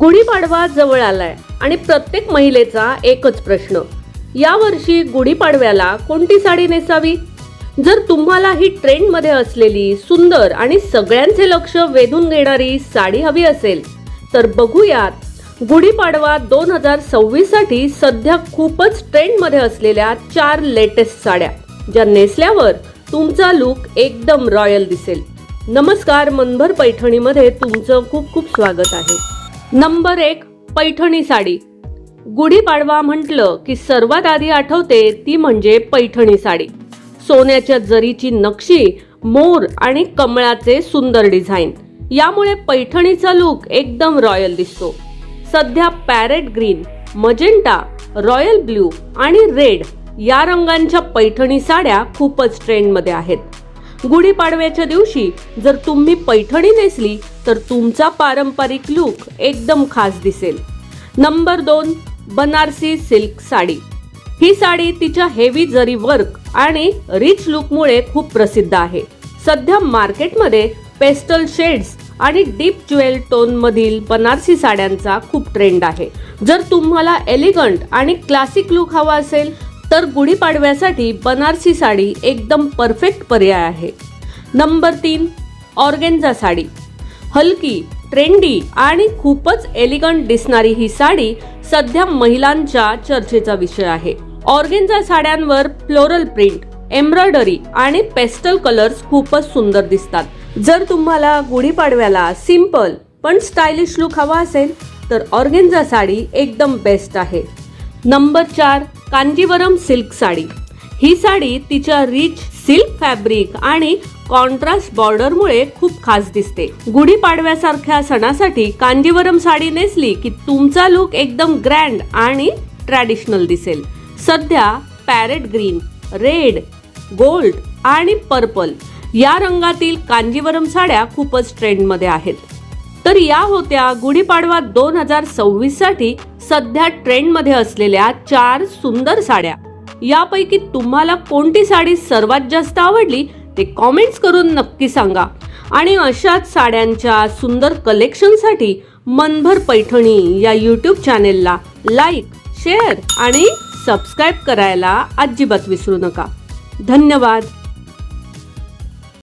गुढीपाडवा जवळ आलाय आणि प्रत्येक महिलेचा एकच प्रश्न, यावर्षी गुढीपाडव्याला कोणती साडी नेसावी? जर तुम्हाला ही ट्रेंड मध्ये असलेली सुंदर आणि सगळ्यांचे लक्ष वेधून घेणारी साडी हवी असेल तर बघूयात गुढीपाडवा 2026 साठी सध्या खूपच ट्रेंड मध्ये असलेल्या 4 लेटेस्ट साड्या, ज्या नेसल्यावर तुमचा लुक एकदम रॉयल दिसेल. नमस्कार, मनभर पैठणीमध्ये तुमचं खूप खूप स्वागत आहे. नंबर 1, पैठणी साडी. गुढीपाडवा म्हटलं की सर्वात आधी आठवते ती म्हणजे पैठणी साडी. सोन्याच्या जरीची नक्षी, मोर आणि कमळाचे सुंदर डिझाईन यामुळे पैठणीचा लुक एकदम रॉयल दिसतो. सध्या parrot green, magenta, royal blue आणि रेड या रंगांच्या पैठणी साड्या खूपच ट्रेंड मध्ये आहेत. गुढीपाडव्याच्या दिवशी जर तुम्ही पैठणी नेसली तर तुमचा पारंपरिक लुक एकदम खास दिसेल. Number 2, Banarasi silk sari. ही साडी तिच्या हेवी जरी वर्क आणि रिच लुकमुळे खूप प्रसिद्ध आहे. सध्या मार्केटमध्ये पेस्टल शेड्स आणि डीप ज्वेल टोन मधील बनारसी साड्यांचा खूप ट्रेंड आहे. जर तुम्हाला एलिगंट आणि क्लासिक लुक हवा असेल तर गुढीपाडव्यासाठी बनारसी साडी एकदम परफेक्ट पर्याय आहे. Number 3, organza sari. हलकी, ट्रेंडी आणि खूपच एलिगंट दिसणारी ही साडी सध्या महिलांच्या चर्चेचा विषय आहे. ऑर्गेन्झा साड्यांवर फ्लोरल प्रिंट, एम्ब्रॉयडरी आणि पेस्टल कलर्स खूपच सुंदर दिसतात. जर तुम्हाला गुढीपाडव्याला सिंपल पण स्टायलिश लुक हवा असेल तर ऑर्गेन्झा साडी एकदम बेस्ट आहे. Number 4, Kanjeevaram silk sari. ही साडी तिच्या रिच सिल्क फॅब्रिक आणि कॉन्ट्रास्ट बॉर्डरमुळे खूप खास दिसते. गुढीपाडव्यासारख्या सणासाठी कांजीवरम साडी नेसली की तुमचा लुक एकदम ग्रँड आणि ट्रॅडिशनल दिसेल. सध्या पॅरेट ग्रीन, रेड, गोल्ड आणि पर्पल या रंगातील कांजीवरम साड्या खूपच ट्रेंड मध्ये आहेत. तर या होत्या गुढीपाडवा 2026 साठी सध्या ट्रेंड मध्ये असलेल्या 4 सुंदर साड्या. यापैकी तुम्हाला कोणती साडी सर्वात जास्त आवडली ते कॉमेंट्स करून नक्की सांगा. आणि अशाच साड्यांच्या सुंदर कलेक्शनसाठी मनभर पैठणी या यूट्यूब चॅनेलला लाईक, शेअर आणि सबस्क्राईब करायला अजिबात विसरू नका. धन्यवाद.